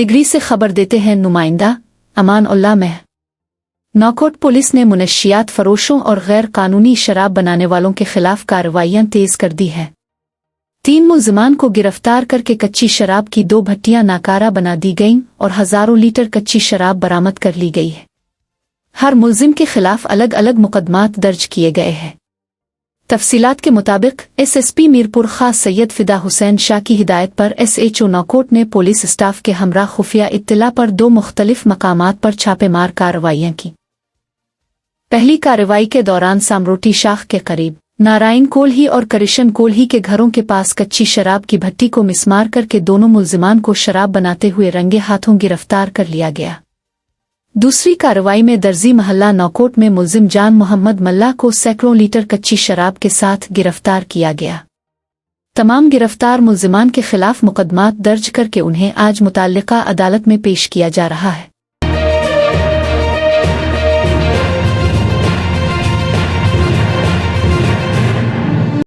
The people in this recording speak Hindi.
डिग्री से खबर देते हैं नुमाइंदा अमान उल्लाह मेह। नौकोट पुलिस ने मुनशियात फरोशों और गैर कानूनी शराब बनाने वालों के खिलाफ कार्रवाइयां तेज कर दी हैं। 3 मुल्जिमान को गिरफ्तार करके कच्ची शराब की 2 भट्टियां नाकारा बना दी गईं और हजारों लीटर कच्ची शराब बरामद कर ली गई है। हर मुल्जिम के खिलाफ अलग अलग मुकदमात दर्ज किए गए हैं। तफसीलात के मुताबिक एसएसपी मीरपुर खास सैयद फिदा हुसैन शाह की हिदायत पर एसएचओ नौकोट ने पुलिस स्टाफ के हमरा खुफिया इत्तला पर 2 मुख्तलिफ मकामात पर छापेमार कार्रवाइयां की। पहली कार्रवाई के दौरान सामरोटी शाख के करीब नारायण कोल्ही और करिशन कोल्ही के घरों के पास कच्ची शराब की भट्टी को मिसमार करके दोनों मुल्जिमान को शराब बनाते हुए रंगे हाथों गिरफ्तार कर लिया गया। दूसरी कार्रवाई में दर्जी महल्ला नौकोट में मुल्जिम जान मोहम्मद मल्ला को सैकड़ों लीटर कच्ची शराब के साथ गिरफ्तार किया गया। तमाम गिरफ्तार मुल्जिमान के खिलाफ मुकदमात दर्ज करके उन्हें आज मुताल्लिका अदालत में पेश किया जा रहा है।